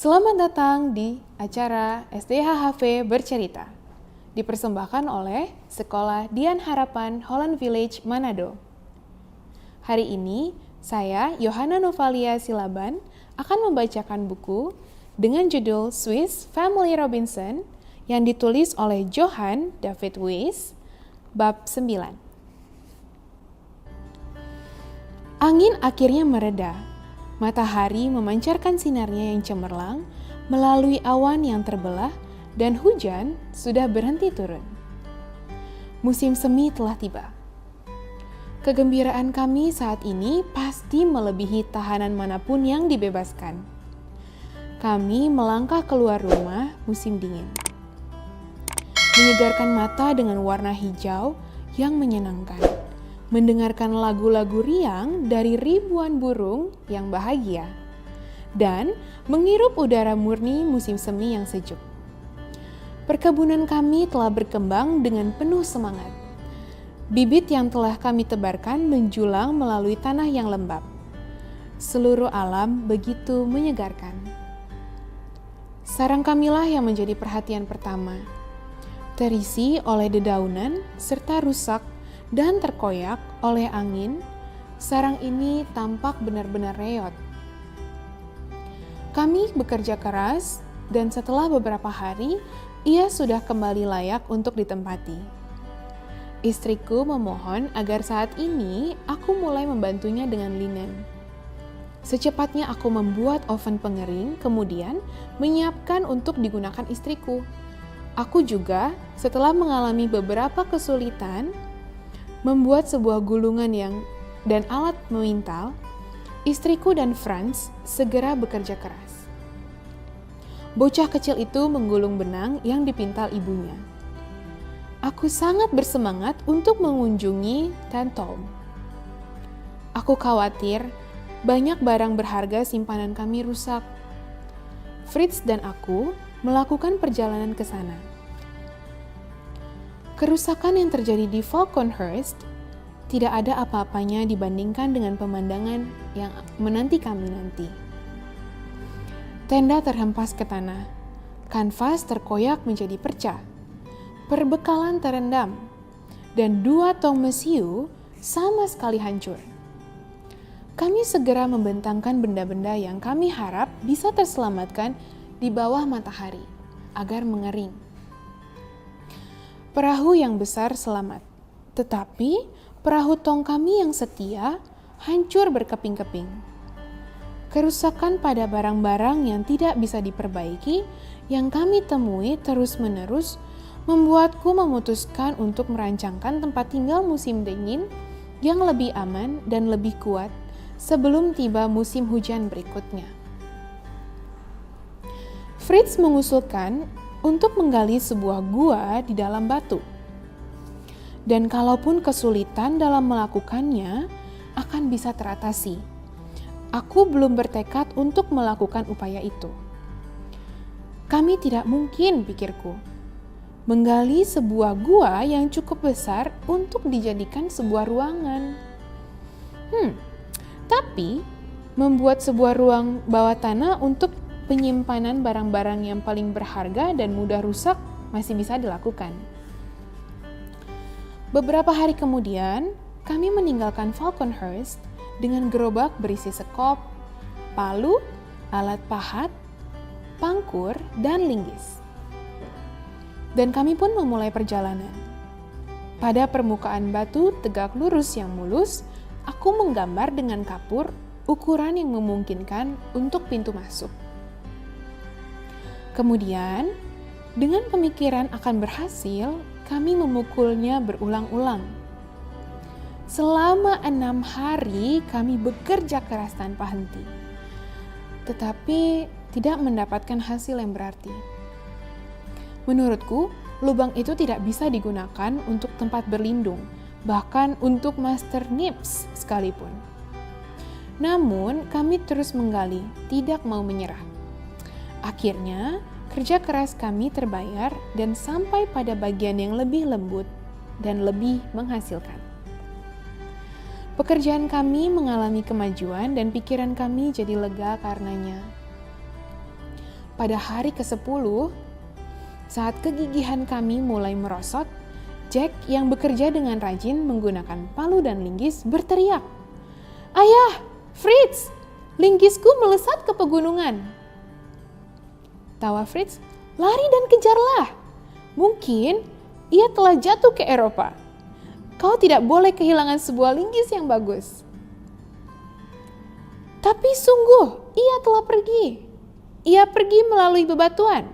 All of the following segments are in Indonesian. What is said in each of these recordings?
Selamat datang di acara SDHHV Bercerita, dipersembahkan oleh Sekolah Dian Harapan Holland Village, Manado. Hari ini, saya, Yohana Novalia Silaban, akan membacakan buku dengan judul Swiss Family Robinson yang ditulis oleh Johann David Wyss, bab 9. Angin akhirnya mereda. Matahari memancarkan sinarnya yang cemerlang melalui awan yang terbelah dan hujan sudah berhenti turun. Musim semi telah tiba. Kegembiraan kami saat ini pasti melebihi tahanan manapun yang dibebaskan. Kami melangkah keluar rumah musim dingin. Menyegarkan mata dengan warna hijau yang menyenangkan. Mendengarkan lagu-lagu riang dari ribuan burung yang bahagia, dan menghirup udara murni musim semi yang sejuk. Perkebunan kami telah berkembang dengan penuh semangat. Bibit yang telah kami tebarkan menjulang melalui tanah yang lembab. Seluruh alam begitu menyegarkan. Sarang kamilah yang menjadi perhatian pertama, terisi oleh dedaunan serta rusak dan terkoyak oleh angin. Sarang ini tampak benar-benar reot. Kami bekerja keras, dan setelah beberapa hari, ia sudah kembali layak untuk ditempati. Istriku memohon agar saat ini aku mulai membantunya dengan linen. Secepatnya aku membuat oven pengering, kemudian menyiapkan untuk digunakan istriku. Aku juga, setelah mengalami beberapa kesulitan, membuat sebuah gulungan dan alat memintal. Istriku dan Franz segera bekerja keras. Bocah kecil itu menggulung benang yang dipintal ibunya. Aku sangat bersemangat untuk mengunjungi Tantau. Aku khawatir banyak barang berharga simpanan kami rusak. Fritz dan aku melakukan perjalanan ke sana. Kerusakan yang terjadi di Falconhurst tidak ada apa-apanya dibandingkan dengan pemandangan yang menanti kami nanti. Tenda terhempas ke tanah, kanvas terkoyak menjadi perca, perbekalan terendam, dan 2 tong mesiu sama sekali hancur. Kami segera membentangkan benda-benda yang kami harap bisa terselamatkan di bawah matahari agar mengering. Perahu yang besar selamat, tetapi perahu tong kami yang setia hancur berkeping-keping. Kerusakan pada barang-barang yang tidak bisa diperbaiki yang kami temui terus-menerus membuatku memutuskan untuk merancangkan tempat tinggal musim dingin yang lebih aman dan lebih kuat sebelum tiba musim hujan berikutnya. Fritz mengusulkan untuk menggali sebuah gua di dalam batu. Dan kalaupun kesulitan dalam melakukannya akan bisa teratasi. Aku belum bertekad untuk melakukan upaya itu. Kami tidak mungkin, pikirku, menggali sebuah gua yang cukup besar untuk dijadikan sebuah ruangan. Tapi membuat sebuah ruang bawah tanah untuk penyimpanan barang-barang yang paling berharga dan mudah rusak masih bisa dilakukan. Beberapa hari kemudian, kami meninggalkan Falconhurst dengan gerobak berisi sekop, palu, alat pahat, pangkur, dan linggis. Dan kami pun memulai perjalanan. Pada permukaan batu tegak lurus yang mulus, aku menggambar dengan kapur ukuran yang memungkinkan untuk pintu masuk. Kemudian, dengan pemikiran akan berhasil, kami memukulnya berulang-ulang. Selama 6 hari kami bekerja keras tanpa henti, tetapi tidak mendapatkan hasil yang berarti. Menurutku, lubang itu tidak bisa digunakan untuk tempat berlindung, bahkan untuk Master Nips sekalipun. Namun, kami terus menggali, tidak mau menyerah. Akhirnya, kerja keras kami terbayar dan sampai pada bagian yang lebih lembut dan lebih menghasilkan. Pekerjaan kami mengalami kemajuan dan pikiran kami jadi lega karenanya. Pada hari ke-10, saat kegigihan kami mulai merosot, Jack yang bekerja dengan rajin menggunakan palu dan linggis berteriak, "Ayah, Fritz, linggisku melesat ke pegunungan." Tawa Fritz, "Lari dan kejarlah. Mungkin ia telah jatuh ke Eropa. Kau tidak boleh kehilangan sebuah linggis yang bagus." "Tapi sungguh, ia telah pergi. Ia pergi melalui bebatuan.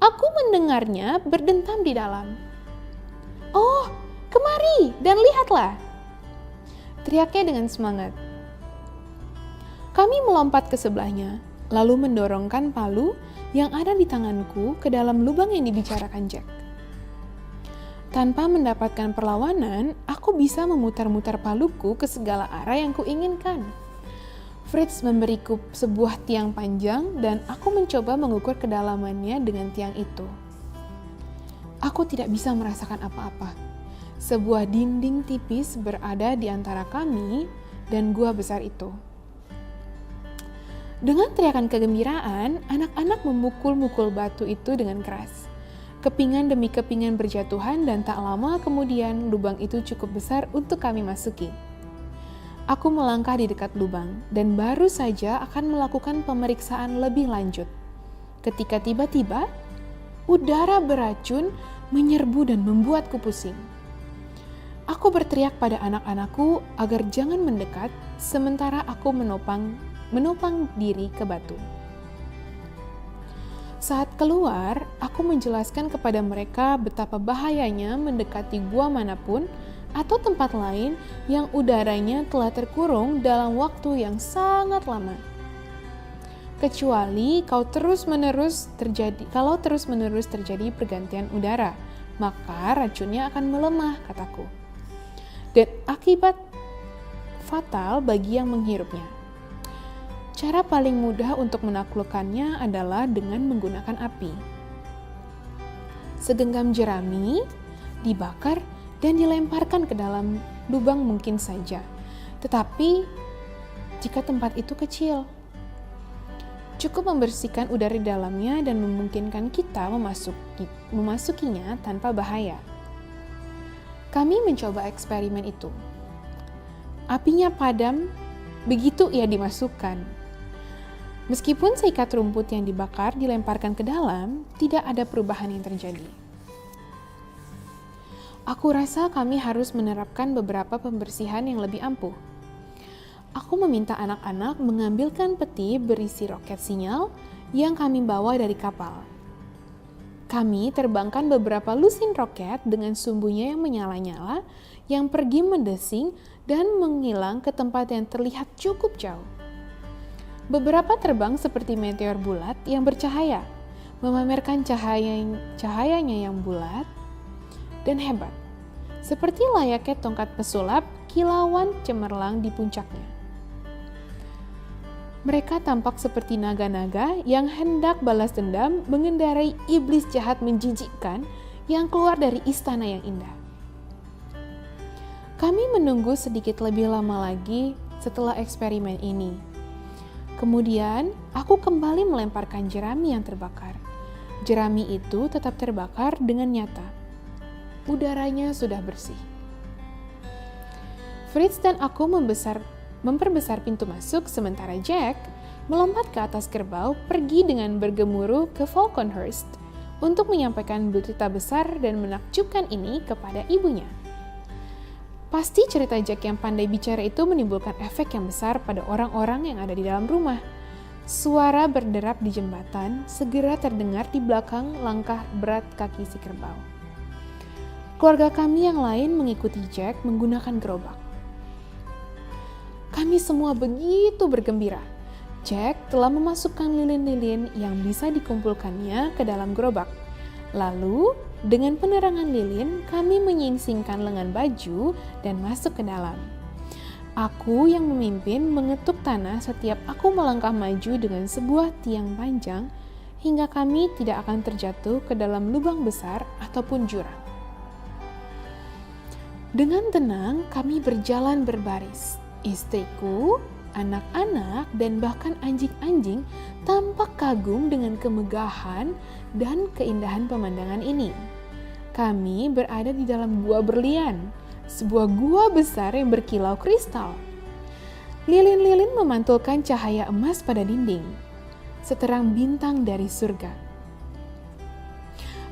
Aku mendengarnya berdentam di dalam." "Oh, kemari dan lihatlah," teriaknya dengan semangat. Kami melompat ke sebelahnya, lalu mendorongkan palu yang ada di tanganku ke dalam lubang yang dibicarakan Jack. Tanpa mendapatkan perlawanan, aku bisa memutar-mutar paluku ke segala arah yang kuinginkan. Fritz memberiku sebuah tiang panjang dan aku mencoba mengukur kedalamannya dengan tiang itu. Aku tidak bisa merasakan apa-apa. Sebuah dinding tipis berada di antara kami dan gua besar itu. Dengan teriakan kegembiraan, anak-anak memukul-mukul batu itu dengan keras. Kepingan demi kepingan berjatuhan dan tak lama kemudian lubang itu cukup besar untuk kami masuki. Aku melangkah di dekat lubang dan baru saja akan melakukan pemeriksaan lebih lanjut. Ketika tiba-tiba, udara beracun menyerbu dan membuatku pusing. Aku berteriak pada anak-anakku agar jangan mendekat sementara aku menopang diri ke batu. Saat keluar, aku menjelaskan kepada mereka betapa bahayanya mendekati gua manapun atau tempat lain yang udaranya telah terkurung dalam waktu yang sangat lama. Kecuali kalau terus-menerus terjadi pergantian udara, maka racunnya akan melemah, kataku. Dan akibat fatal bagi yang menghirupnya. Cara paling mudah untuk menaklukkannya adalah dengan menggunakan api. Segenggam jerami dibakar dan dilemparkan ke dalam lubang mungkin saja. Tetapi jika tempat itu kecil, cukup membersihkan udara di dalamnya dan memungkinkan kita memasukinya tanpa bahaya. Kami mencoba eksperimen itu. Apinya padam begitu ia dimasukkan. Meskipun seikat rumput yang dibakar dilemparkan ke dalam, tidak ada perubahan yang terjadi. Aku rasa kami harus menerapkan beberapa pembersihan yang lebih ampuh. Aku meminta anak-anak mengambilkan peti berisi roket sinyal yang kami bawa dari kapal. Kami terbangkan beberapa lusin roket dengan sumbunya yang menyala-nyala yang pergi mendesing dan menghilang ke tempat yang terlihat cukup jauh. Beberapa terbang seperti meteor bulat yang bercahaya, memamerkan cahayanya yang bulat dan hebat, seperti layaknya tongkat pesulap kilauan cemerlang di puncaknya. Mereka tampak seperti naga-naga yang hendak balas dendam mengendarai iblis jahat menjijikkan yang keluar dari istana yang indah. Kami menunggu sedikit lebih lama lagi setelah eksperimen ini. Kemudian, aku kembali melemparkan jerami yang terbakar. Jerami itu tetap terbakar dengan nyata. Udaranya sudah bersih. Fritz dan aku memperbesar pintu masuk sementara Jack melompat ke atas kerbau pergi dengan bergemuruh ke Falconhurst untuk menyampaikan berita besar dan menakjubkan ini kepada ibunya. Pasti cerita Jack yang pandai bicara itu menimbulkan efek yang besar pada orang-orang yang ada di dalam rumah. Suara berderap di jembatan segera terdengar di belakang langkah berat kaki si kerbau. Keluarga kami yang lain mengikuti Jack menggunakan gerobak. Kami semua begitu bergembira. Jack telah memasukkan lilin-lilin yang bisa dikumpulkannya ke dalam gerobak. Lalu, dengan penerangan lilin, kami menyingsingkan lengan baju dan masuk ke dalam. Aku yang memimpin mengetuk tanah setiap aku melangkah maju dengan sebuah tiang panjang hingga kami tidak akan terjatuh ke dalam lubang besar ataupun jurang. Dengan tenang, kami berjalan berbaris. Istriku, anak-anak, dan bahkan anjing-anjing tampak kagum dengan kemegahan dan keindahan pemandangan ini. Kami berada di dalam gua berlian, sebuah gua besar yang berkilau kristal. Lilin-lilin memantulkan cahaya emas pada dinding, seterang bintang dari surga.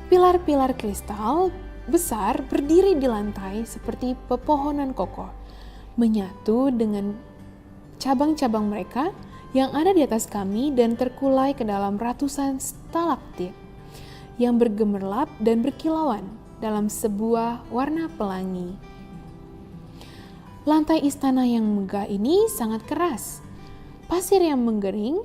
Pilar-pilar kristal besar berdiri di lantai seperti pepohonan kokoh, menyatu dengan cabang-cabang mereka yang ada di atas kami dan terkulai ke dalam ratusan stalaktit yang bergemerlap dan berkilauan dalam sebuah warna pelangi. Lantai istana yang megah ini sangat keras. Pasir yang menggering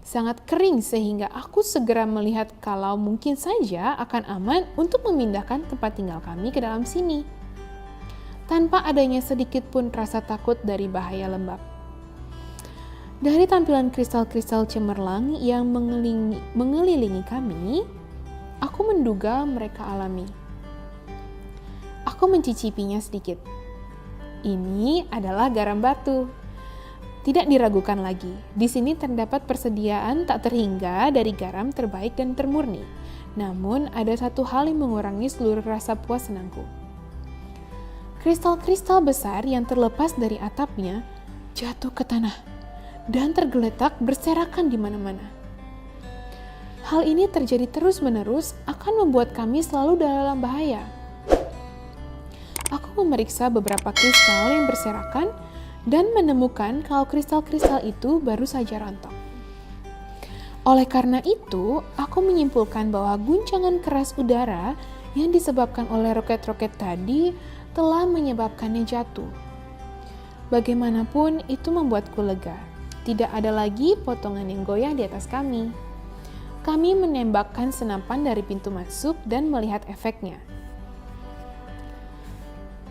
sangat kering sehingga aku segera melihat kalau mungkin saja akan aman untuk memindahkan tempat tinggal kami ke dalam sini, tanpa adanya sedikit pun rasa takut dari bahaya lembab. Dari tampilan kristal-kristal cemerlang yang mengelilingi kami, aku menduga mereka alami. Aku mencicipinya sedikit. Ini adalah garam batu. Tidak diragukan lagi, di sini terdapat persediaan tak terhingga dari garam terbaik dan termurni. Namun ada satu hal yang mengurangi seluruh rasa puas senangku. Kristal-kristal besar yang terlepas dari atapnya jatuh ke tanah dan tergeletak berserakan di mana-mana. Hal ini terjadi terus-menerus akan membuat kami selalu dalam bahaya. Aku memeriksa beberapa kristal yang berserakan dan menemukan kalau kristal-kristal itu baru saja rontok. Oleh karena itu, aku menyimpulkan bahwa guncangan keras udara yang disebabkan oleh roket-roket tadi telah menyebabkannya jatuh. Bagaimanapun, itu membuatku lega. Tidak ada lagi potongan yang goyah di atas kami. Kami menembakkan senapan dari pintu masuk dan melihat efeknya.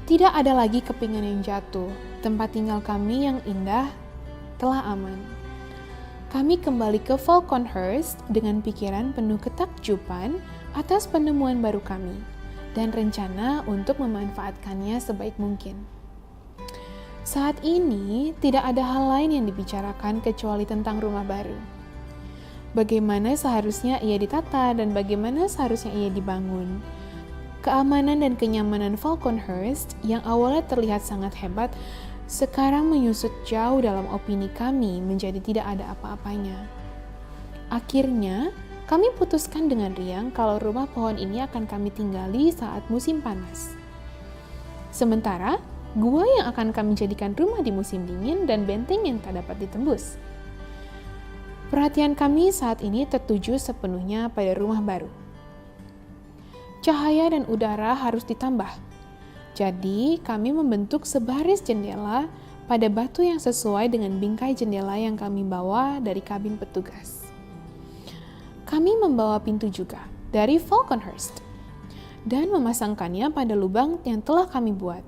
Tidak ada lagi kepingan yang jatuh. Tempat tinggal kami yang indah telah aman. Kami kembali ke Falconhurst dengan pikiran penuh ketakjuban atas penemuan baru kami dan rencana untuk memanfaatkannya sebaik mungkin. Saat ini tidak ada hal lain yang dibicarakan kecuali tentang rumah baru. Bagaimana seharusnya ia ditata dan bagaimana seharusnya ia dibangun. Keamanan dan kenyamanan Falconhurst yang awalnya terlihat sangat hebat, sekarang menyusut jauh dalam opini kami menjadi tidak ada apa-apanya. Akhirnya, kami putuskan dengan riang kalau rumah pohon ini akan kami tinggali saat musim panas. Sementara, gua yang akan kami jadikan rumah di musim dingin dan benteng yang tak dapat ditembus. Perhatian kami saat ini tertuju sepenuhnya pada rumah baru. Cahaya dan udara harus ditambah. Jadi, kami membentuk sebaris jendela pada batu yang sesuai dengan bingkai jendela yang kami bawa dari kabin petugas. Kami membawa pintu juga dari Falconhurst dan memasangkannya pada lubang yang telah kami buat.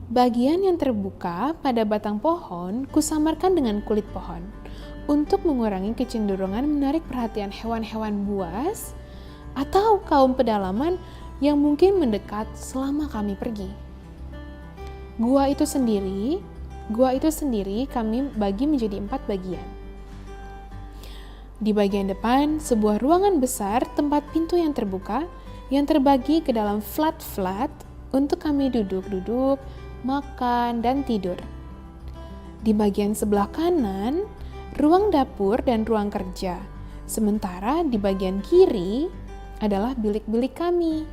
Bagian yang terbuka pada batang pohon kusamarkan dengan kulit pohon untuk mengurangi kecenderungan menarik perhatian hewan-hewan buas atau kaum pedalaman yang mungkin mendekat selama kami pergi. Gua itu sendiri kami bagi menjadi 4 bagian. Di bagian depan, sebuah ruangan besar tempat pintu yang terbuka yang terbagi ke dalam flat-flat untuk kami duduk-duduk, makan, dan tidur. Di bagian sebelah kanan, ruang dapur dan ruang kerja. Sementara di bagian kiri adalah bilik-bilik kami.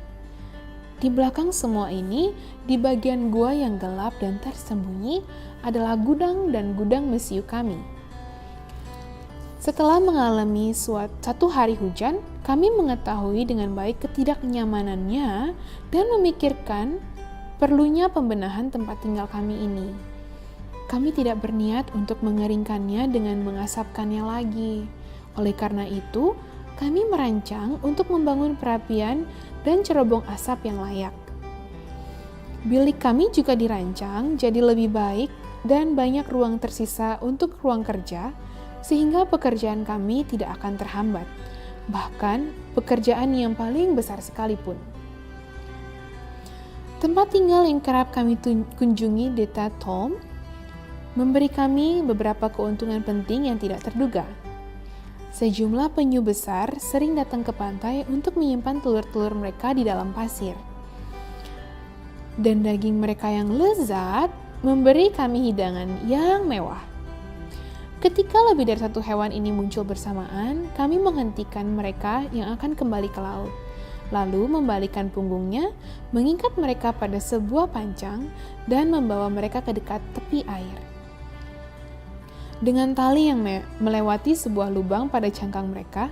Di belakang semua ini, di bagian gua yang gelap dan tersembunyi adalah gudang dan gudang mesiu kami. Setelah mengalami satu hari hujan, kami mengetahui dengan baik ketidaknyamanannya dan memikirkan perlunya pembenahan tempat tinggal kami ini. Kami tidak berniat untuk mengeringkannya dengan mengasapkannya lagi. Oleh karena itu, kami merancang untuk membangun perapian dan cerobong asap yang layak. Bilik kami juga dirancang jadi lebih baik dan banyak ruang tersisa untuk ruang kerja, sehingga pekerjaan kami tidak akan terhambat, bahkan pekerjaan yang paling besar sekalipun. Tempat tinggal yang kerap kami kunjungi Deta Tom memberi kami beberapa keuntungan penting yang tidak terduga. Sejumlah penyu besar sering datang ke pantai untuk menyimpan telur-telur mereka di dalam pasir. Dan daging mereka yang lezat memberi kami hidangan yang mewah. Ketika lebih dari satu hewan ini muncul bersamaan, kami menghentikan mereka yang akan kembali ke laut, lalu membalikkan punggungnya, mengikat mereka pada sebuah pancang, dan membawa mereka ke dekat tepi air. Dengan tali yang melewati sebuah lubang pada cangkang mereka,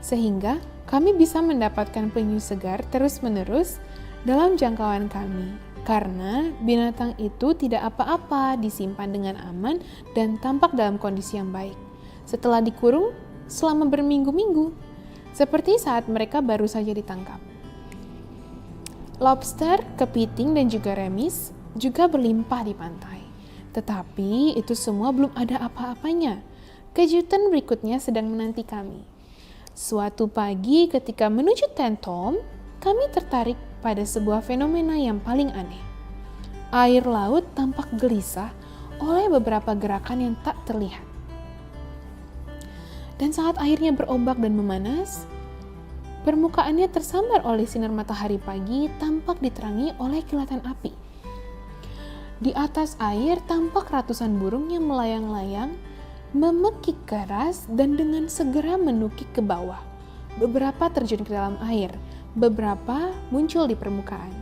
sehingga kami bisa mendapatkan penyu segar terus-menerus dalam jangkauan kami. Karena binatang itu tidak apa-apa, disimpan dengan aman dan tampak dalam kondisi yang baik. Setelah dikurung selama berminggu-minggu, seperti saat mereka baru saja ditangkap. Lobster, kepiting, dan juga remis juga berlimpah di pantai. Tetapi itu semua belum ada apa-apanya. Kejutan berikutnya sedang menanti kami. Suatu pagi ketika menuju Tentom, kami tertarik pada sebuah fenomena yang paling aneh. Air laut tampak gelisah oleh beberapa gerakan yang tak terlihat. Dan saat airnya berombak dan memanas, permukaannya tersambar oleh sinar matahari pagi tampak diterangi oleh kilatan api. Di atas air tampak ratusan burung yang melayang-layang, memekik keras dan dengan segera menukik ke bawah. Beberapa terjun ke dalam air, beberapa muncul di permukaan.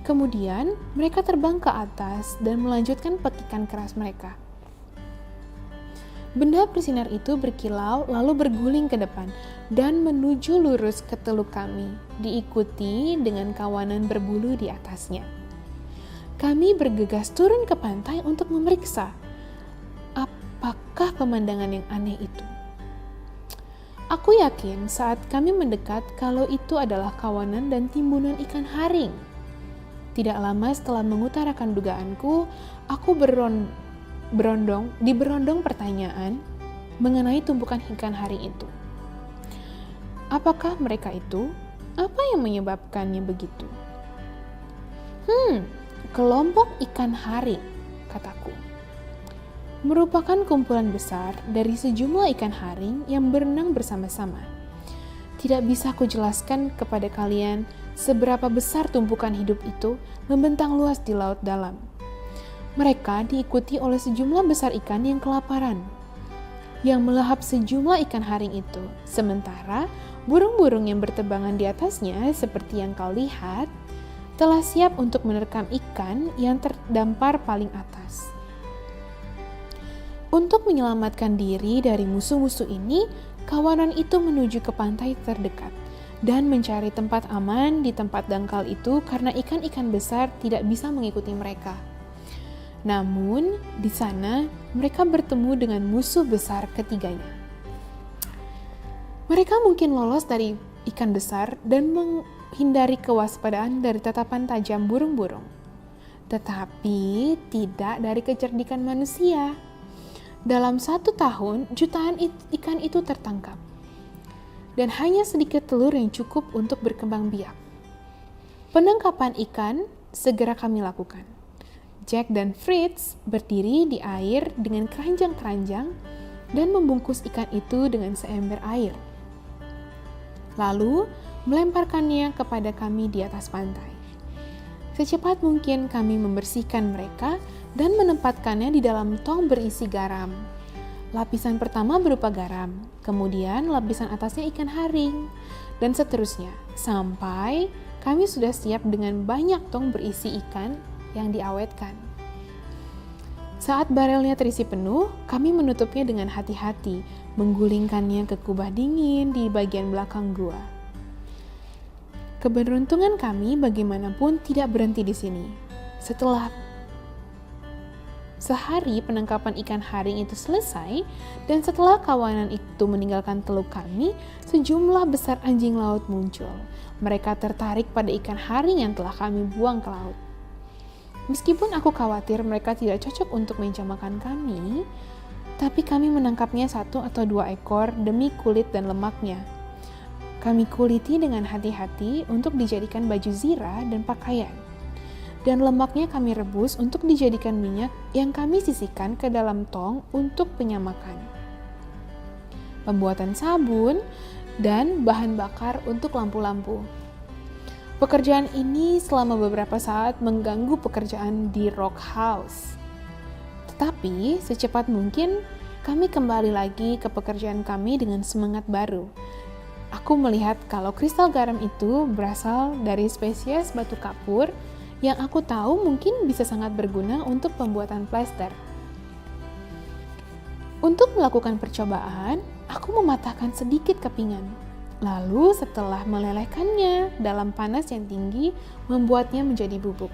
Kemudian mereka terbang ke atas dan melanjutkan pekikan keras mereka. Benda bersinar itu berkilau lalu berguling ke depan dan menuju lurus ke teluk kami, diikuti dengan kawanan berbulu di atasnya. Kami bergegas turun ke pantai untuk memeriksa apakah pemandangan yang aneh itu. Aku yakin saat kami mendekat kalau itu adalah kawanan dan timbunan ikan haring. Tidak lama setelah mengutarakan dugaanku, aku berondong pertanyaan mengenai tumpukan ikan haring itu. Apakah mereka itu? Apa yang menyebabkannya begitu? Kelompok ikan haring, kataku. Merupakan kumpulan besar dari sejumlah ikan haring yang berenang bersama-sama. Tidak bisa aku jelaskan kepada kalian seberapa besar tumpukan hidup itu membentang luas di laut dalam. Mereka diikuti oleh sejumlah besar ikan yang kelaparan, yang melahap sejumlah ikan haring itu. Sementara burung-burung yang berterbangan di atasnya, seperti yang kau lihat, telah siap untuk menerkam ikan yang terdampar paling atas. Untuk menyelamatkan diri dari musuh-musuh ini, kawanan itu menuju ke pantai terdekat dan mencari tempat aman di tempat dangkal itu karena ikan-ikan besar tidak bisa mengikuti mereka. Namun, di sana mereka bertemu dengan musuh besar ketiganya. Mereka mungkin lolos dari ikan besar dan menghindari kewaspadaan dari tatapan tajam burung-burung, tetapi tidak dari kecerdikan manusia. Dalam 1 tahun, jutaan ikan itu tertangkap. Dan hanya sedikit telur yang cukup untuk berkembang biak. Penangkapan ikan segera kami lakukan. Jack dan Fritz berdiri di air dengan keranjang-keranjang dan membungkus ikan itu dengan seember air. Lalu, melemparkannya kepada kami di atas pantai. Secepat mungkin kami membersihkan mereka dan menempatkannya di dalam tong berisi garam. Lapisan pertama berupa garam, kemudian lapisan atasnya ikan haring, dan seterusnya, sampai kami sudah siap dengan banyak tong berisi ikan yang diawetkan. Saat barelnya terisi penuh, kami menutupnya dengan hati-hati, menggulingkannya ke kubah dingin di bagian belakang gua. Keberuntungan kami bagaimanapun tidak berhenti di sini. Setelah sehari penangkapan ikan haring itu selesai, dan setelah kawanan itu meninggalkan teluk kami, sejumlah besar anjing laut muncul. Mereka tertarik pada ikan haring yang telah kami buang ke laut. Meskipun aku khawatir mereka tidak cocok untuk meja makan kami, tapi kami menangkapnya 1 atau 2 ekor demi kulit dan lemaknya. Kami kuliti dengan hati-hati untuk dijadikan baju zirah dan pakaian. dan lemaknya kami rebus untuk dijadikan minyak yang kami sisihkan ke dalam tong untuk penyamakan, pembuatan sabun, dan bahan bakar untuk lampu-lampu. Pekerjaan ini selama beberapa saat mengganggu pekerjaan di Rock House. Tetapi secepat mungkin kami kembali lagi ke pekerjaan kami dengan semangat baru. Aku melihat kalau kristal garam itu berasal dari spesies batu kapur yang aku tahu mungkin bisa sangat berguna untuk pembuatan plester. Untuk melakukan percobaan, aku mematahkan sedikit kepingan. Lalu setelah melelehkannya dalam panas yang tinggi, membuatnya menjadi bubuk.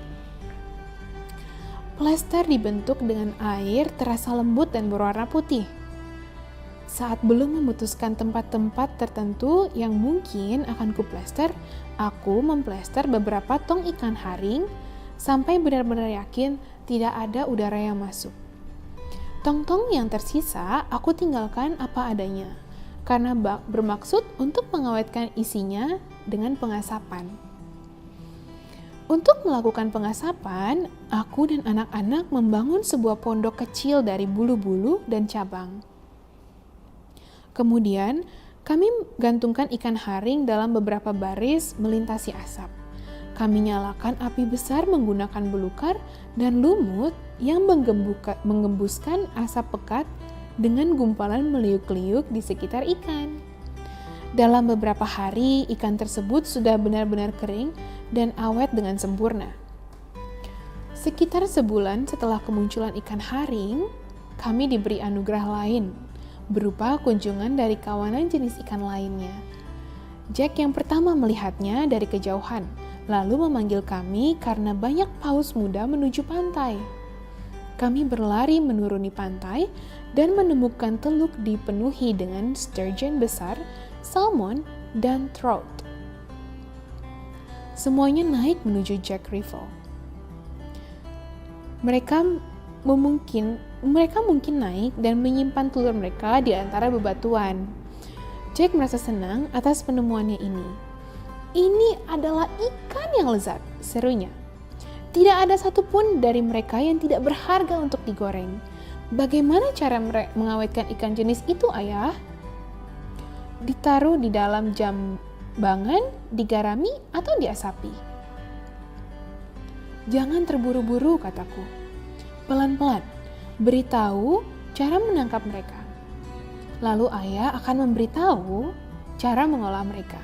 Plester dibentuk dengan air terasa lembut dan berwarna putih. Saat belum memutuskan tempat-tempat tertentu yang mungkin akan kuplester, aku memplester beberapa tong ikan haring sampai benar-benar yakin tidak ada udara yang masuk. Tong-tong yang tersisa aku tinggalkan apa adanya, karena bermaksud untuk mengawetkan isinya dengan pengasapan. Untuk melakukan pengasapan, aku dan anak-anak membangun sebuah pondok kecil dari bulu-bulu dan cabang. Kemudian, kami gantungkan ikan haring dalam beberapa baris melintasi asap. Kami nyalakan api besar menggunakan belukar dan lumut yang menggembuskan asap pekat dengan gumpalan meliuk-liuk di sekitar ikan. Dalam beberapa hari, ikan tersebut sudah benar-benar kering dan awet dengan sempurna. Sekitar sebulan setelah kemunculan ikan haring, kami diberi anugerah lain, berupa kunjungan dari kawanan jenis ikan lainnya. Jack yang pertama melihatnya dari kejauhan, lalu memanggil kami karena banyak paus muda menuju pantai. Kami berlari menuruni pantai dan menemukan teluk dipenuhi dengan sturgeon besar, salmon, dan trout. Semuanya naik menuju Jack Riffle. Mereka mungkin naik dan menyimpan telur mereka di antara bebatuan. Jack merasa senang atas penemuannya ini. Ini adalah ikan yang lezat, serunya. Tidak ada satupun dari mereka yang tidak berharga untuk digoreng. Bagaimana cara mengawetkan ikan jenis itu, Ayah? Ditaruh di dalam jambangan, digarami, atau diasapi? Jangan terburu-buru, kataku. Pelan-pelan, beritahu cara menangkap mereka. Lalu ayah akan memberitahu cara mengolah mereka.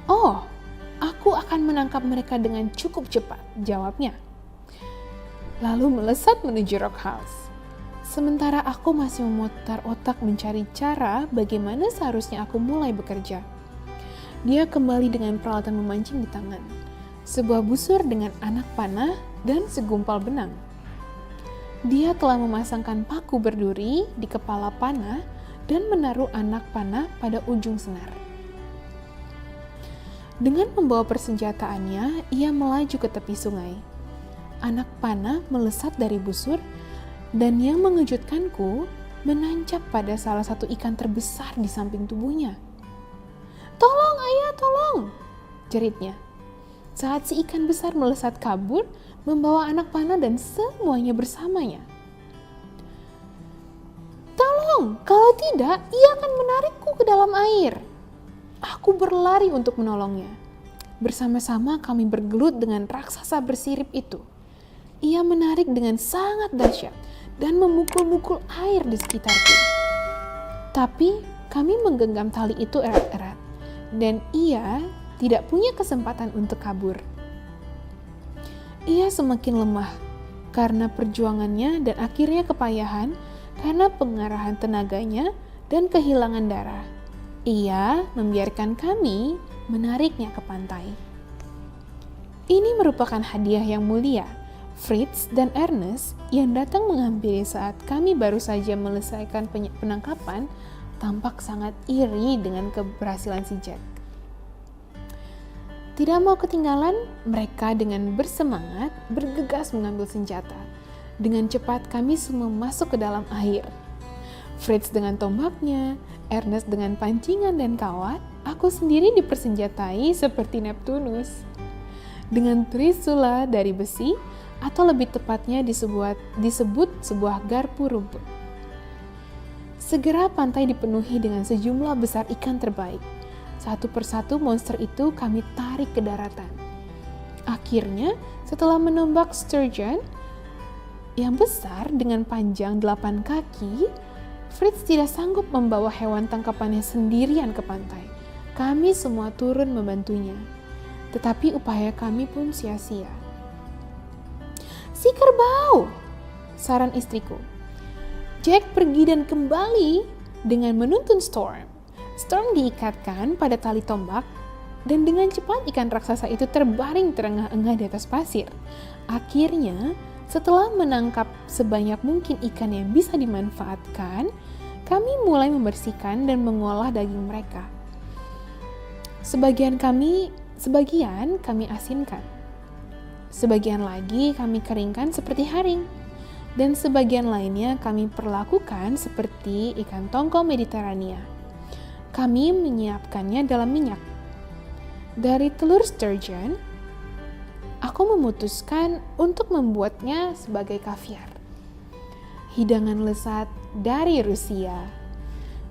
Oh, aku akan menangkap mereka dengan cukup cepat, jawabnya. Lalu melesat menuju Rock House. Sementara aku masih memutar otak mencari cara bagaimana seharusnya aku mulai bekerja. Dia kembali dengan peralatan memancing di tangan, sebuah busur dengan anak panah dan segumpal benang. Dia telah memasangkan paku berduri di kepala panah dan menaruh anak panah pada ujung senar. Dengan membawa persenjataannya, ia melaju ke tepi sungai. Anak panah melesat dari busur, dan yang mengejutkanku menancap pada salah satu ikan terbesar di samping tubuhnya. "Tolong, ayah, tolong!" jeritnya. Saat si ikan besar melesat kabur, membawa anak panah dan semuanya bersamanya. "Tolong, kalau tidak, ia akan menarikku ke dalam air." Aku berlari untuk menolongnya. Bersama-sama kami bergelut dengan raksasa bersirip itu. Ia menarik dengan sangat dahsyat dan memukul-mukul air di sekitarku. Tapi kami menggenggam tali itu erat-erat, dan ia tidak punya kesempatan untuk kabur. Ia semakin lemah karena perjuangannya dan akhirnya kepayahan karena pengarahan tenaganya dan kehilangan darah. Ia membiarkan kami menariknya ke pantai. Ini merupakan hadiah yang mulia. Fritz dan Ernest yang datang menghampiri saat kami baru saja menyelesaikan penangkapan tampak sangat iri dengan keberhasilan si Jack. Tidak mau ketinggalan, mereka dengan bersemangat bergegas mengambil senjata. Dengan cepat kami semua masuk ke dalam air. Fritz dengan tombaknya, Ernest dengan pancingan dan kawat, aku sendiri dipersenjatai seperti Neptunus. dengan trisula dari besi, atau lebih tepatnya disebut sebuah garpu rumput. Segera pantai dipenuhi dengan sejumlah besar ikan terbaik. Satu persatu monster itu kami tarik ke daratan. Akhirnya, setelah menombak sturgeon yang besar dengan panjang 8 kaki, Fritz tidak sanggup membawa hewan tangkapannya sendirian ke pantai. Kami semua turun membantunya. Tetapi upaya kami pun sia-sia. "Si kerbau!" saran istriku. Jack pergi dan kembali dengan menuntun Storm. Storm diikatkan pada tali tombak, dan dengan cepat ikan raksasa itu terbaring terengah-engah di atas pasir. Akhirnya, setelah menangkap sebanyak mungkin ikan yang bisa dimanfaatkan, kami mulai membersihkan dan mengolah daging mereka. Sebagian kami asinkan. Sebagian lagi kami keringkan seperti haring. Dan sebagian lainnya kami perlakukan seperti ikan tongkol Mediterania. Kami menyiapkannya dalam minyak. Dari telur sturgeon, aku memutuskan untuk membuatnya sebagai kaviar. Hidangan lezat dari Rusia.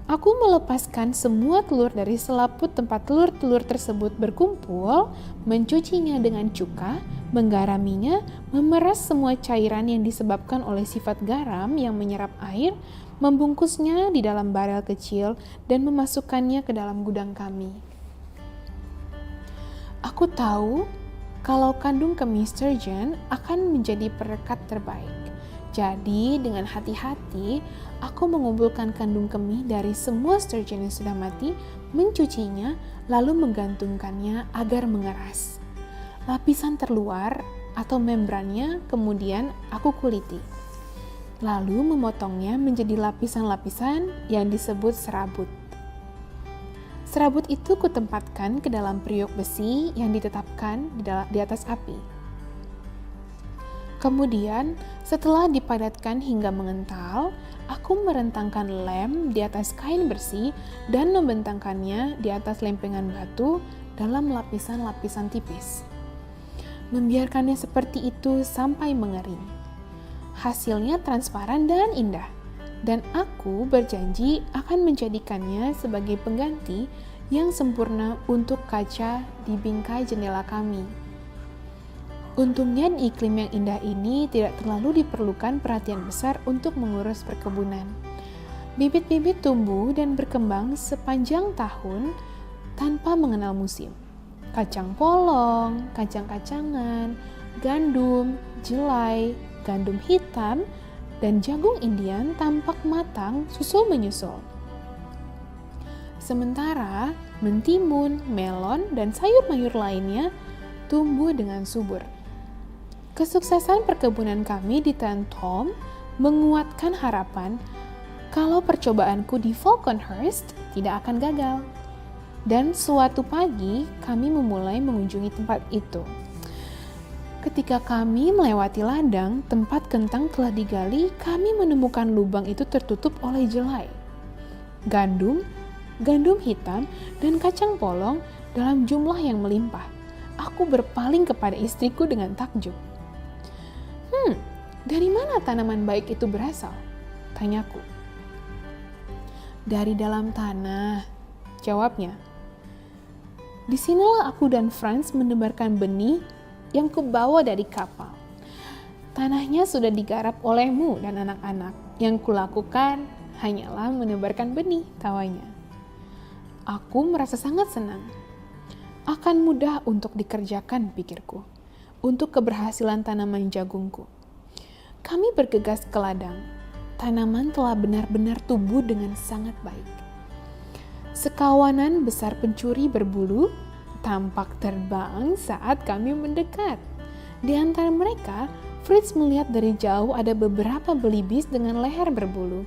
Aku melepaskan semua telur dari selaput tempat telur-telur tersebut berkumpul, mencucinya dengan cuka, menggaraminya, memeras semua cairan yang disebabkan oleh sifat garam yang menyerap air, membungkusnya di dalam barel kecil, dan memasukkannya ke dalam gudang kami. Aku tahu kalau kandung kemih sturgeon akan menjadi perekat terbaik. Jadi dengan hati-hati, aku mengumpulkan kandung kemih dari semua sturgeon yang sudah mati, mencucinya, lalu menggantungkannya agar mengeras. Lapisan terluar atau membrannya kemudian aku kuliti. Lalu memotongnya menjadi lapisan-lapisan yang disebut serabut. Serabut itu kutempatkan ke dalam periuk besi yang ditetapkan di atas api. Kemudian, setelah dipadatkan hingga mengental, aku merentangkan lem di atas kain bersih dan membentangkannya di atas lempengan batu dalam lapisan-lapisan tipis. Membiarkannya seperti itu sampai mengering. Hasilnya transparan dan indah, dan aku berjanji akan menjadikannya sebagai pengganti yang sempurna untuk kaca di bingkai jendela kami. Untungnya di iklim yang indah ini tidak terlalu diperlukan perhatian besar untuk mengurus perkebunan. Bibit-bibit tumbuh dan berkembang sepanjang tahun tanpa mengenal musim. Kacang polong, kacang-kacangan, gandum, jelai, gandum hitam, dan jagung Indian tampak matang susul-menyusul. Sementara mentimun, melon, dan sayur-mayur lainnya tumbuh dengan subur. Kesuksesan perkebunan kami di Tenthom menguatkan harapan kalau percobaanku di Falconhurst tidak akan gagal. Dan suatu pagi kami memulai mengunjungi tempat itu. Ketika kami melewati ladang tempat kentang telah digali, kami menemukan lubang itu tertutup oleh jelai, gandum hitam, dan kacang polong dalam jumlah yang melimpah. Aku berpaling kepada istriku dengan takjub. Dari mana tanaman baik itu berasal? Tanyaku. Dari dalam tanah, jawabnya. Disinilah aku dan Franz menebarkan benih yang kubawa dari kapal. Tanahnya sudah digarap olehmu dan anak-anak. Yang kulakukan hanyalah menebarkan benih, tawanya. Aku merasa sangat senang. Akan mudah untuk dikerjakan, pikirku, untuk keberhasilan tanaman jagungku. Kami bergegas ke ladang. Tanaman telah benar-benar tumbuh dengan sangat baik. Sekawanan besar pencuri berbulu tampak terbang saat kami mendekat. Di antara mereka, Fritz melihat dari jauh ada beberapa belibis dengan leher berbulu.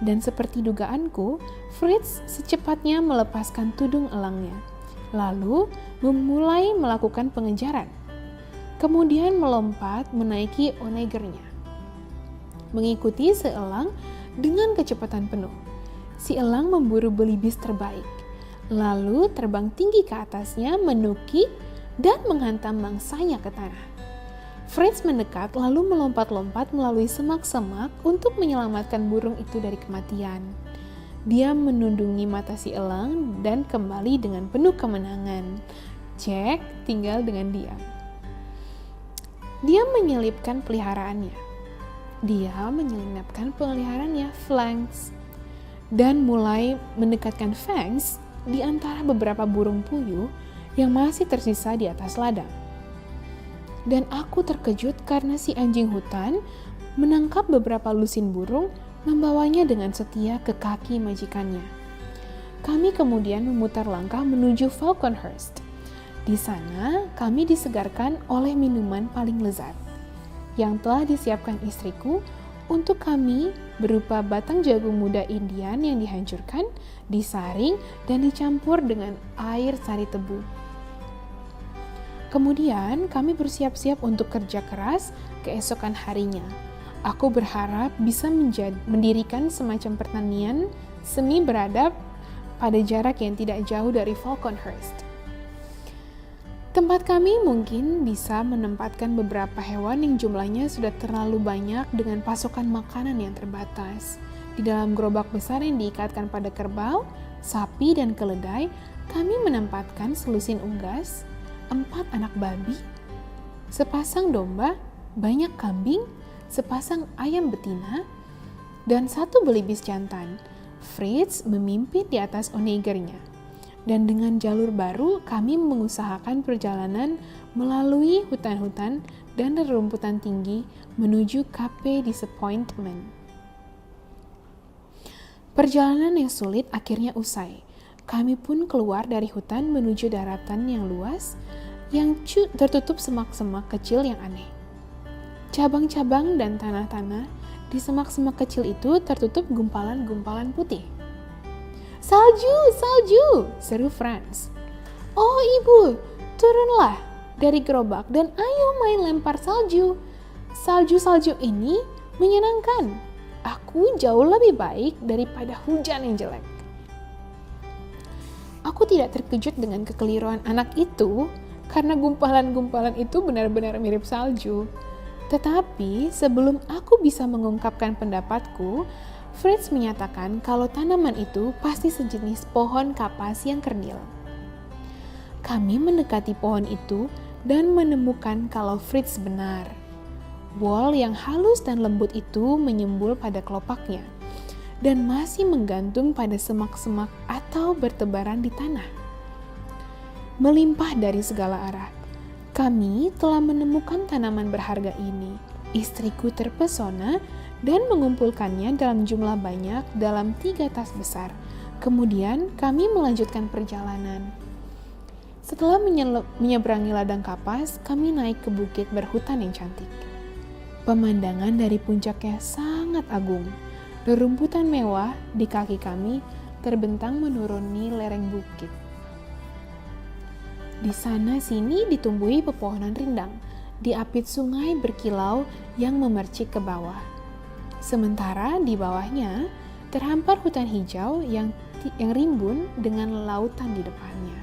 Dan seperti dugaanku, Fritz secepatnya melepaskan tudung elangnya. Lalu memulai melakukan pengejaran. Kemudian melompat menaiki onegernya. Mengikuti seelang dengan kecepatan penuh. Si elang memburu belibis terbaik. Lalu terbang tinggi ke atasnya, menukik, dan menghantam mangsanya ke tanah. Fritz mendekat lalu melompat-lompat melalui semak-semak untuk menyelamatkan burung itu dari kematian. Dia menundungi mata si elang dan kembali dengan penuh kemenangan. Jack tinggal dengan diam. Dia menyelipkan peliharaannya. Fangs, dan mulai mendekatkan Fangs di antara beberapa burung puyuh yang masih tersisa di atas ladang. Dan aku terkejut karena si anjing hutan menangkap beberapa lusin burung, membawanya dengan setia ke kaki majikannya. Kami kemudian memutar langkah menuju Falconhurst. Di sana, kami disegarkan oleh minuman paling lezat yang telah disiapkan istriku untuk kami, berupa batang jagung muda Indian yang dihancurkan, disaring, dan dicampur dengan air sari tebu. Kemudian kami bersiap-siap untuk kerja keras keesokan harinya. Aku berharap bisa mendirikan semacam pertanian semi beradab pada jarak yang tidak jauh dari Falconhurst. Tempat kami mungkin bisa menempatkan beberapa hewan yang jumlahnya sudah terlalu banyak dengan pasokan makanan yang terbatas. Di dalam gerobak besar yang diikatkan pada kerbau, sapi, dan keledai, kami menempatkan selusin unggas, 4 anak babi, sepasang domba, banyak kambing, sepasang ayam betina, dan 1 belibis jantan. Fritz memimpin di atas onagernya. Dan dengan jalur baru, kami mengusahakan perjalanan melalui hutan-hutan dan rerumputan tinggi menuju Cape Disappointment. Perjalanan yang sulit akhirnya usai. Kami pun keluar dari hutan menuju daratan yang luas, yang tertutup semak-semak kecil yang aneh. Cabang-cabang dan tanah-tanah di semak-semak kecil itu tertutup gumpalan-gumpalan putih. "Salju, salju!" seru Franz. "Oh ibu, turunlah dari gerobak dan ayo main lempar salju. Salju-salju ini menyenangkan. Aku jauh lebih baik daripada hujan yang jelek." Aku tidak terkejut dengan kekeliruan anak itu, karena gumpalan-gumpalan itu benar-benar mirip salju. Tetapi sebelum aku bisa mengungkapkan pendapatku, Fritz menyatakan kalau tanaman itu pasti sejenis pohon kapas yang kerdil. Kami mendekati pohon itu dan menemukan kalau Fritz benar. Wol yang halus dan lembut itu menyembul pada kelopaknya dan masih menggantung pada semak-semak atau bertebaran di tanah. Melimpah dari segala arah, kami telah menemukan tanaman berharga ini. Istriku terpesona dan mengumpulkannya dalam jumlah banyak dalam 3 tas besar. Kemudian kami melanjutkan perjalanan. Setelah menyeberangi ladang kapas, kami naik ke bukit berhutan yang cantik. Pemandangan dari puncaknya sangat agung. Rerumputan mewah di kaki kami terbentang menuruni lereng bukit. Di sana-sini ditumbuhi pepohonan rindang, diapit sungai berkilau yang memercik ke bawah. Sementara di bawahnya terhampar hutan hijau yang rimbun dengan lautan di depannya.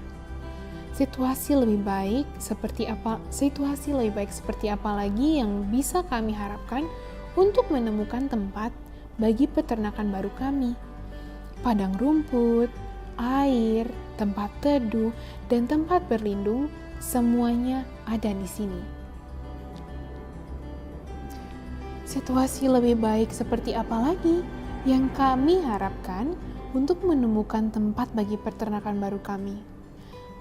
Situasi lebih baik seperti apa lagi yang bisa kami harapkan untuk menemukan tempat bagi peternakan baru kami? Padang rumput, air, tempat teduh, dan tempat berlindung, semuanya ada di sini. Situasi lebih baik seperti apa lagi yang kami harapkan untuk menemukan tempat bagi peternakan baru kami?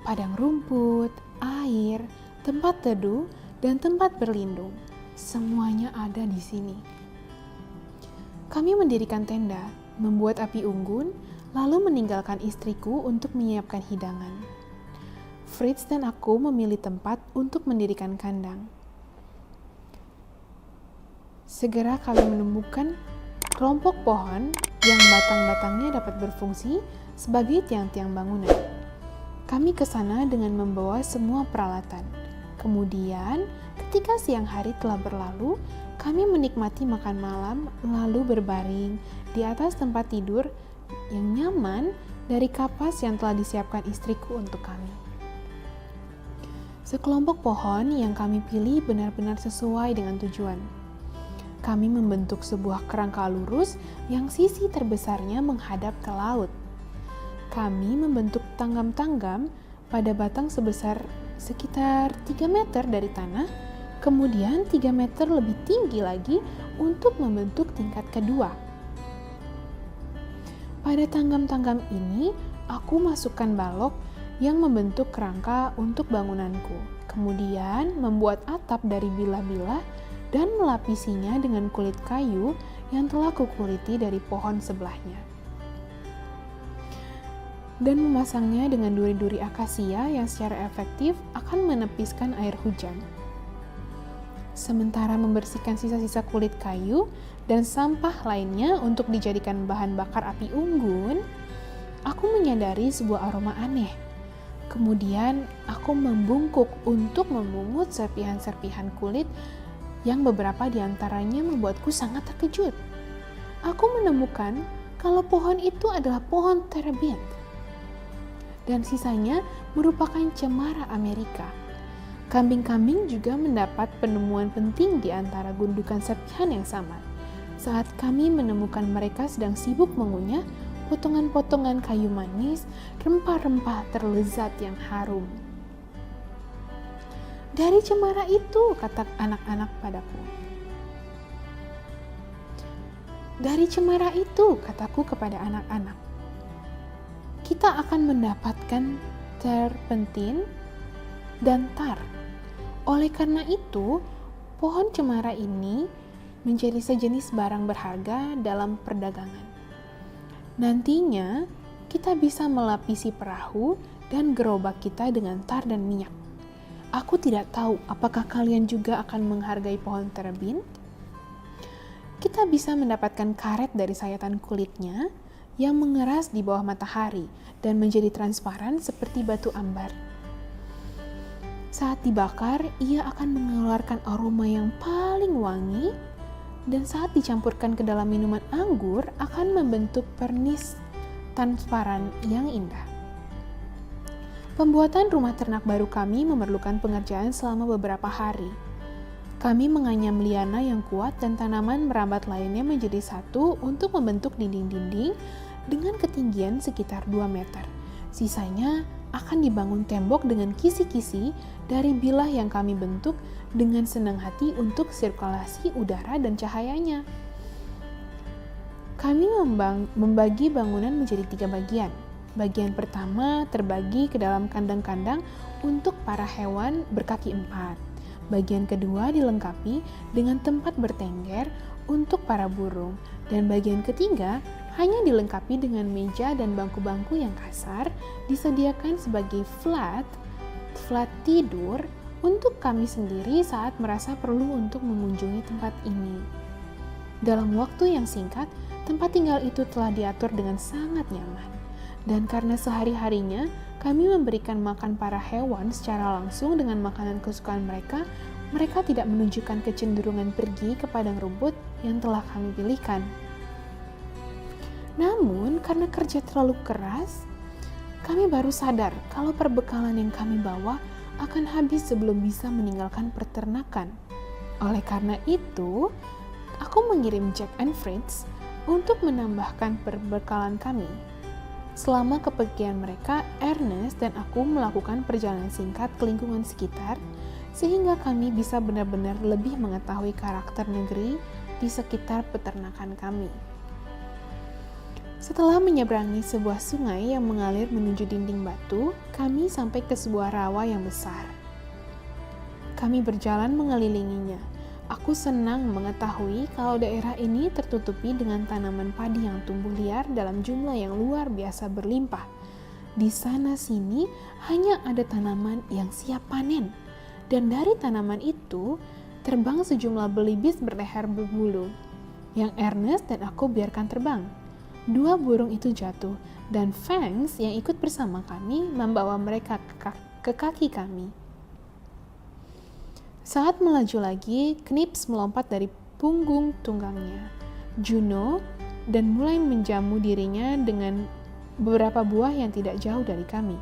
Padang rumput, air, tempat teduh, dan tempat berlindung, semuanya ada di sini. Kami mendirikan tenda, membuat api unggun, lalu meninggalkan istriku untuk menyiapkan hidangan. Fritz dan aku memilih tempat untuk mendirikan kandang. Segera kami menemukan kelompok pohon yang batang-batangnya dapat berfungsi sebagai tiang-tiang bangunan. Kami ke sana dengan membawa semua peralatan. Kemudian, ketika siang hari telah berlalu, kami menikmati makan malam lalu berbaring di atas tempat tidur yang nyaman dari kapas yang telah disiapkan istriku untuk kami. Sekelompok pohon yang kami pilih benar-benar sesuai dengan tujuan. Kami membentuk sebuah kerangka lurus yang sisi terbesarnya menghadap ke laut. Kami membentuk tanggam-tanggam pada batang sebesar sekitar 3 meter dari tanah, kemudian 3 meter lebih tinggi lagi untuk membentuk tingkat kedua. Pada tanggam-tanggam ini, aku masukkan balok yang membentuk kerangka untuk bangunanku. Kemudian membuat atap dari bilah-bilah dan melapisinya dengan kulit kayu yang telah kukuliti dari pohon sebelahnya. Dan memasangnya dengan duri-duri akasia yang secara efektif akan menepiskan air hujan. Sementara membersihkan sisa-sisa kulit kayu dan sampah lainnya untuk dijadikan bahan bakar api unggun, aku menyadari sebuah aroma aneh. Kemudian aku membungkuk untuk memungut serpihan-serpihan kulit yang beberapa diantaranya membuatku sangat terkejut. Aku menemukan kalau pohon itu adalah pohon terebinth dan sisanya merupakan cemara Amerika. Kambing-kambing juga mendapat penemuan penting di antara gundukan serpihan yang sama. Saat kami menemukan mereka sedang sibuk mengunyah potongan-potongan kayu manis, rempah-rempah terlezat yang harum. Dari cemara itu, kata anak-anak padaku. Dari cemara itu, kataku kepada anak-anak. Kita akan mendapatkan terpentin dan tar. Oleh karena itu, pohon cemara ini menjadi sejenis barang berharga dalam perdagangan. Nantinya, kita bisa melapisi perahu dan gerobak kita dengan tar dan minyak. Aku tidak tahu apakah kalian juga akan menghargai pohon terebinth. Kita bisa mendapatkan karet dari sayatan kulitnya yang mengeras di bawah matahari dan menjadi transparan seperti batu ambar. Saat dibakar, ia akan mengeluarkan aroma yang paling wangi, dan saat dicampurkan ke dalam minuman anggur akan membentuk pernis transparan yang indah. Pembuatan rumah ternak baru kami memerlukan pengerjaan selama beberapa hari. Kami menganyam liana yang kuat dan tanaman merambat lainnya menjadi satu untuk membentuk dinding-dinding dengan ketinggian sekitar 2 meter. Sisanya akan dibangun tembok dengan kisi-kisi dari bilah yang kami bentuk dengan senang hati untuk sirkulasi udara dan cahayanya. Kami membagi bangunan menjadi 3 bagian. Bagian pertama terbagi ke dalam kandang-kandang untuk para hewan berkaki 4. Bagian kedua dilengkapi dengan tempat bertengger untuk para burung. Dan bagian ketiga hanya dilengkapi dengan meja dan bangku-bangku yang kasar disediakan sebagai flat tidur untuk kami sendiri saat merasa perlu untuk mengunjungi tempat ini. Dalam waktu yang singkat, tempat tinggal itu telah diatur dengan sangat nyaman. Dan karena sehari-harinya kami memberikan makan para hewan secara langsung dengan makanan kesukaan mereka, mereka tidak menunjukkan kecenderungan pergi ke padang rumput yang telah kami pilihkan. Namun, karena kerja terlalu keras, kami baru sadar kalau perbekalan yang kami bawa akan habis sebelum bisa meninggalkan peternakan. Oleh karena itu, aku mengirim Jack and Fritz untuk menambahkan perbekalan kami. Selama kepergian mereka, Ernest dan aku melakukan perjalanan singkat ke lingkungan sekitar, sehingga kami bisa benar-benar lebih mengetahui karakter negeri di sekitar peternakan kami. Setelah menyeberangi sebuah sungai yang mengalir menuju dinding batu, kami sampai ke sebuah rawa yang besar. Kami berjalan mengelilinginya. Aku senang mengetahui kalau daerah ini tertutupi dengan tanaman padi yang tumbuh liar dalam jumlah yang luar biasa berlimpah. Di sana-sini hanya ada tanaman yang siap panen. Dan dari tanaman itu, terbang sejumlah belibis berleher berbulu, yang Ernest dan aku biarkan terbang. 2 burung itu jatuh, dan Fangs yang ikut bersama kami membawa mereka ke kaki kami. Saat melaju lagi, Knips melompat dari punggung tunggangnya, Juno, dan mulai menjamu dirinya dengan beberapa buah yang tidak jauh dari kami.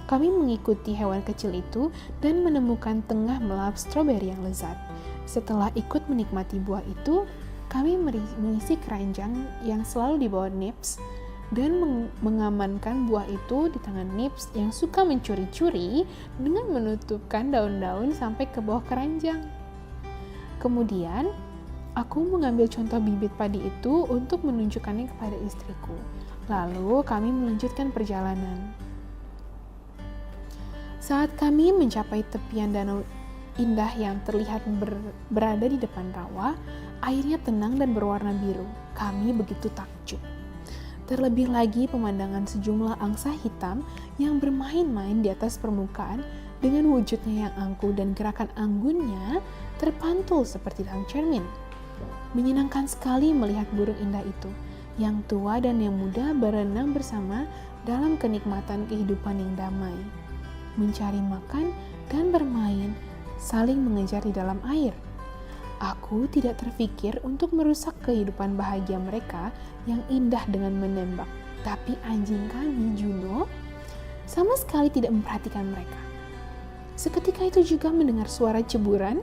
Kami mengikuti hewan kecil itu dan menemukan tengah melahap stroberi yang lezat. Setelah ikut menikmati buah itu, kami mengisi keranjang yang selalu dibawa Nips dan mengamankan buah itu di tangan Nips yang suka mencuri-curi dengan menutupkan daun-daun sampai ke bawah keranjang. Kemudian, aku mengambil contoh bibit padi itu untuk menunjukkannya kepada istriku. Lalu kami melanjutkan perjalanan. Saat kami mencapai tepian danau indah yang terlihat berada di depan rawa, airnya tenang dan berwarna biru. Kami begitu takjub. Terlebih lagi pemandangan sejumlah angsa hitam yang bermain-main di atas permukaan dengan wujudnya yang angkuh dan gerakan anggunnya terpantul seperti dalam cermin. Menyenangkan sekali melihat burung indah itu, yang tua dan yang muda berenang bersama dalam kenikmatan kehidupan yang damai. Mencari makan dan bermain, saling mengejar di dalam air. Aku tidak terfikir untuk merusak kehidupan bahagia mereka yang indah dengan menembak. Tapi anjing kami, Juno, sama sekali tidak memperhatikan mereka. Seketika itu juga mendengar suara ceburan,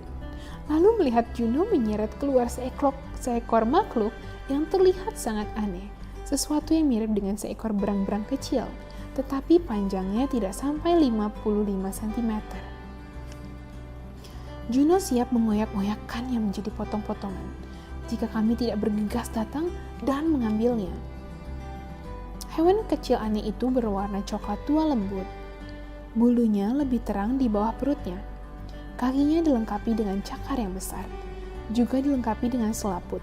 lalu melihat Juno menyeret keluar seekor makhluk yang terlihat sangat aneh. Sesuatu yang mirip dengan seekor berang-berang kecil, tetapi panjangnya tidak sampai 55 cm. Juno siap mengoyak-oyakkannya menjadi potong-potongan jika kami tidak bergegas datang dan mengambilnya. Hewan kecil aneh itu berwarna coklat tua lembut. Bulunya lebih terang di bawah perutnya. Kakinya dilengkapi dengan cakar yang besar, juga dilengkapi dengan selaput.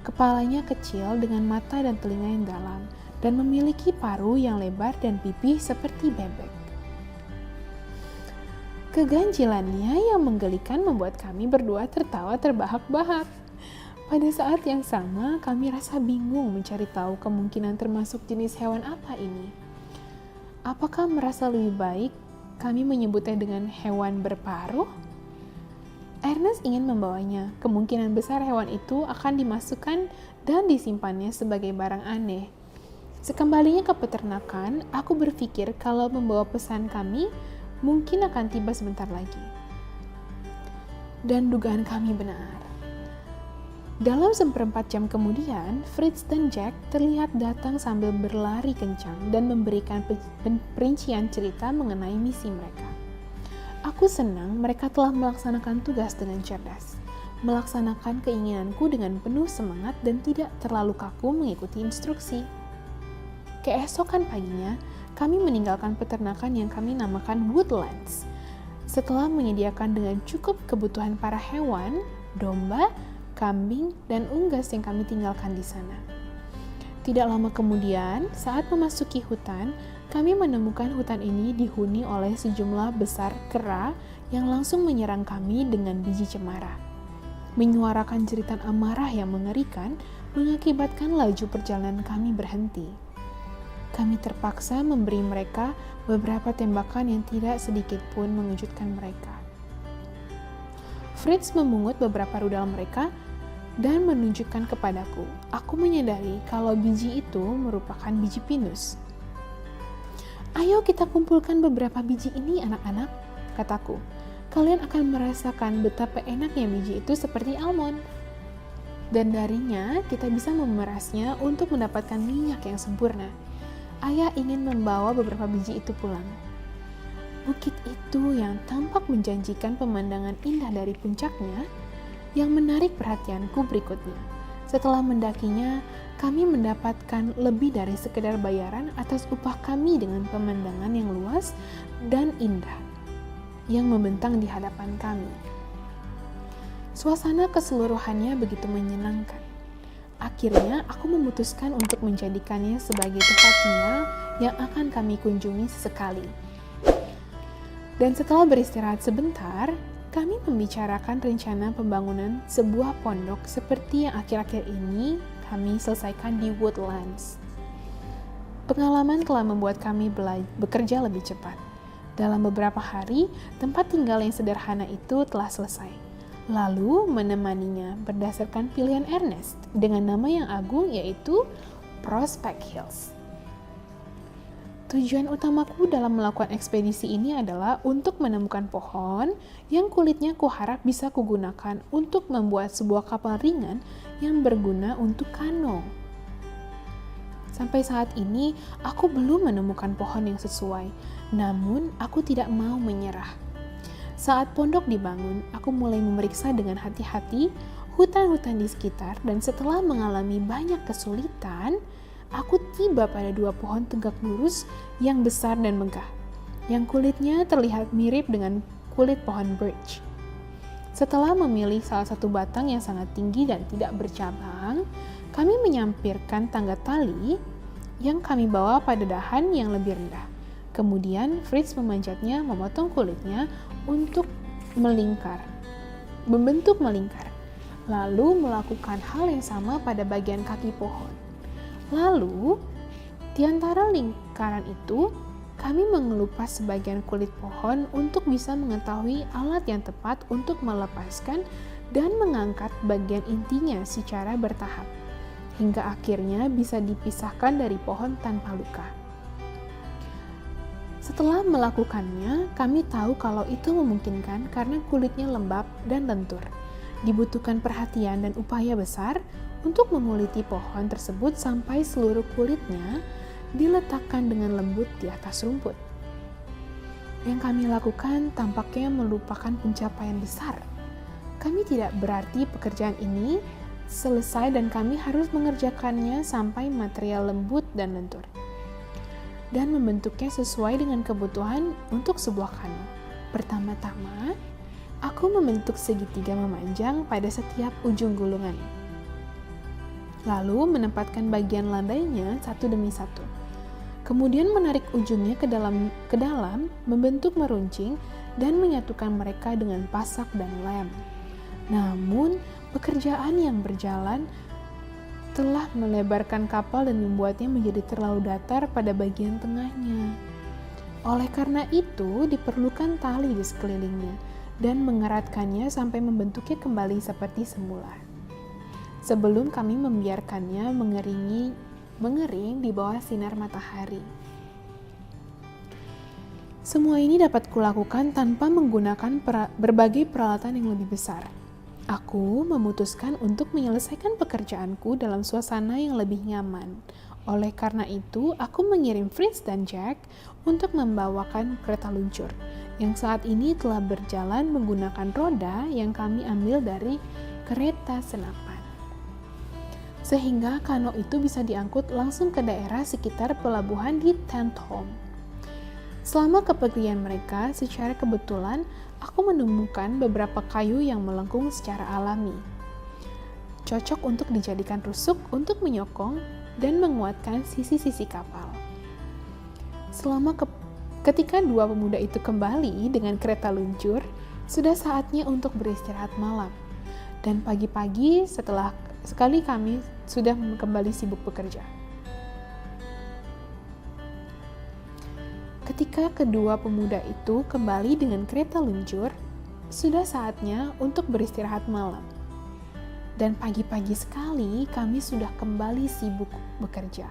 Kepalanya kecil dengan mata dan telinga yang dalam, dan memiliki paruh yang lebar dan pipi seperti bebek. Keganjilannya yang menggelikan membuat kami berdua tertawa terbahak-bahak. Pada saat yang sama, kami rasa bingung mencari tahu kemungkinan termasuk jenis hewan apa ini. Apakah merasa lebih baik kami menyebutnya dengan hewan berparuh? Ernest ingin membawanya. Kemungkinan besar hewan itu akan dimasukkan dan disimpannya sebagai barang aneh. Sekembalinya ke peternakan, aku berpikir kalau membawa pesan kami mungkin akan tiba sebentar lagi. Dan dugaan kami benar. Dalam seperempat jam kemudian, Fritz dan Jack terlihat datang sambil berlari kencang dan memberikan perincian cerita mengenai misi mereka. Aku senang mereka telah melaksanakan tugas dengan cerdas, melaksanakan keinginanku dengan penuh semangat dan tidak terlalu kaku mengikuti instruksi. Keesokan paginya, kami meninggalkan peternakan yang kami namakan Woodlands. Setelah menyediakan dengan cukup kebutuhan para hewan, domba, kambing, dan unggas yang kami tinggalkan di sana. Tidak lama kemudian, saat memasuki hutan, kami menemukan hutan ini dihuni oleh sejumlah besar kera yang langsung menyerang kami dengan biji cemara. Menyuarakan jeritan amarah yang mengerikan mengakibatkan laju perjalanan kami berhenti. Kami terpaksa memberi mereka beberapa tembakan yang tidak sedikit pun mengejutkan mereka. Fritz memungut beberapa rudal mereka dan menunjukkan kepadaku. Aku menyadari kalau biji itu merupakan biji pinus. "Ayo kita kumpulkan beberapa biji ini, anak-anak," kataku. "Kalian akan merasakan betapa enaknya biji itu seperti almond. Dan darinya kita bisa memerasnya untuk mendapatkan minyak yang sempurna. Ayah ingin membawa beberapa biji itu pulang." Bukit itu yang tampak menjanjikan pemandangan indah dari puncaknya, yang menarik perhatianku berikutnya. Setelah mendakinya, kami mendapatkan lebih dari sekedar bayaran atas upah kami dengan pemandangan yang luas dan indah yang membentang di hadapan kami. Suasana keseluruhannya begitu menyenangkan. Akhirnya, aku memutuskan untuk menjadikannya sebagai tempat tinggal yang akan kami kunjungi sesekali. Dan setelah beristirahat sebentar, kami membicarakan rencana pembangunan sebuah pondok seperti yang akhir-akhir ini kami selesaikan di Woodlands. Pengalaman telah membuat kami bekerja lebih cepat. Dalam beberapa hari, tempat tinggal yang sederhana itu telah selesai. Lalu menemaninya berdasarkan pilihan Ernest dengan nama yang agung yaitu Prospect Hills. Tujuan utamaku dalam melakukan ekspedisi ini adalah untuk menemukan pohon yang kulitnya kuharap bisa kugunakan untuk membuat sebuah kapal ringan yang berguna untuk kano. Sampai saat ini, aku belum menemukan pohon yang sesuai, namun aku tidak mau menyerah. Saat pondok dibangun, aku mulai memeriksa dengan hati-hati hutan-hutan di sekitar, dan setelah mengalami banyak kesulitan, aku tiba pada 2 pohon tegak lurus yang besar dan megah, yang kulitnya terlihat mirip dengan kulit pohon birch. Setelah memilih salah satu batang yang sangat tinggi dan tidak bercabang, kami menyampirkan tangga tali yang kami bawa pada dahan yang lebih rendah. Kemudian Fritz memanjatnya, memotong kulitnya untuk membentuk melingkar, lalu melakukan hal yang sama pada bagian kaki pohon. Lalu, di antara lingkaran itu, kami mengelupas sebagian kulit pohon untuk bisa mengetahui alat yang tepat untuk melepaskan dan mengangkat bagian intinya secara bertahap, hingga akhirnya bisa dipisahkan dari pohon tanpa luka. Setelah melakukannya, kami tahu kalau itu memungkinkan karena kulitnya lembab dan lentur. Dibutuhkan perhatian dan upaya besar untuk menguliti pohon tersebut sampai seluruh kulitnya diletakkan dengan lembut di atas rumput. Yang kami lakukan tampaknya merupakan pencapaian besar. Kami tidak berarti pekerjaan ini selesai dan kami harus mengerjakannya sampai material lembut dan lentur, dan membentuknya sesuai dengan kebutuhan untuk sebuah kano. Pertama-tama, aku membentuk segitiga memanjang pada setiap ujung gulungan, lalu menempatkan bagian landainya satu demi satu. Kemudian menarik ujungnya ke dalam, membentuk meruncing dan menyatukan mereka dengan pasak dan lem. Namun, pekerjaan yang berjalan telah melebarkan kapal dan membuatnya menjadi terlalu datar pada bagian tengahnya. Oleh karena itu, diperlukan tali di sekelilingnya dan mengeratkannya sampai membentuknya kembali seperti semula. Sebelum kami membiarkannya mengering di bawah sinar matahari. Semua ini dapat kulakukan tanpa menggunakan berbagai peralatan yang lebih besar. Aku memutuskan untuk menyelesaikan pekerjaanku dalam suasana yang lebih nyaman. Oleh karena itu, aku mengirim Fritz dan Jack untuk membawakan kereta luncur, yang saat ini telah berjalan menggunakan roda yang kami ambil dari kereta senapan. Sehingga kano itu bisa diangkut langsung ke daerah sekitar pelabuhan di Tentholm. Selama kepergian mereka, secara kebetulan aku menemukan beberapa kayu yang melengkung secara alami, cocok untuk dijadikan rusuk untuk menyokong dan menguatkan sisi-sisi kapal. Ketika 2 pemuda itu kembali dengan kereta luncur, sudah saatnya untuk beristirahat malam. Dan pagi-pagi setelah sekali kami sudah kembali sibuk bekerja. Ketika kedua pemuda itu kembali dengan kereta luncur, sudah saatnya untuk beristirahat malam. Dan pagi-pagi sekali kami sudah kembali sibuk bekerja.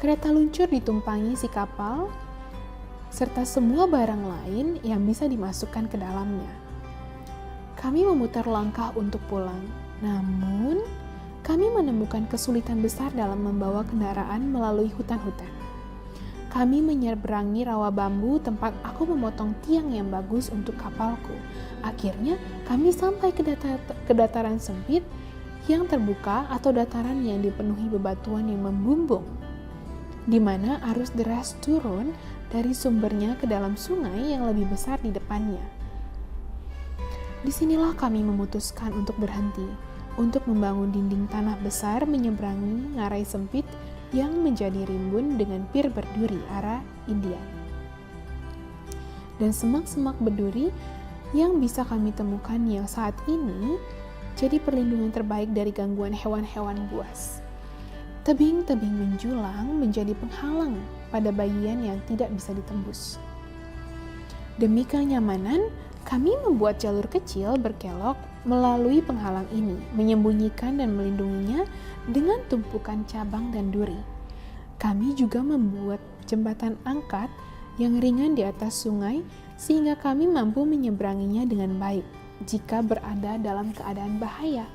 Kereta luncur ditumpangi si kapal, serta semua barang lain yang bisa dimasukkan ke dalamnya. Kami memutar langkah untuk pulang, namun kami menemukan kesulitan besar dalam membawa kendaraan melalui hutan-hutan. Kami menyeberangi rawa bambu tempat aku memotong tiang yang bagus untuk kapalku. Akhirnya kami sampai ke dataran sempit yang terbuka atau dataran yang dipenuhi bebatuan yang membumbung, di mana arus deras turun dari sumbernya ke dalam sungai yang lebih besar di depannya. Disinilah kami memutuskan untuk berhenti, untuk membangun dinding tanah besar menyeberangi ngarai sempit yang menjadi rimbun dengan pir berduri arah Indian. Dan semak-semak berduri yang bisa kami temukan yang saat ini jadi perlindungan terbaik dari gangguan hewan-hewan buas. Tebing-tebing menjulang menjadi penghalang pada bagian yang tidak bisa ditembus. Demi kenyamanan, kami membuat jalur kecil berkelok melalui penghalang ini, menyembunyikan dan melindunginya dengan tumpukan cabang dan duri. Kami juga membuat jembatan angkat yang ringan di atas sungai sehingga kami mampu menyeberanginya dengan baik jika berada dalam keadaan bahaya.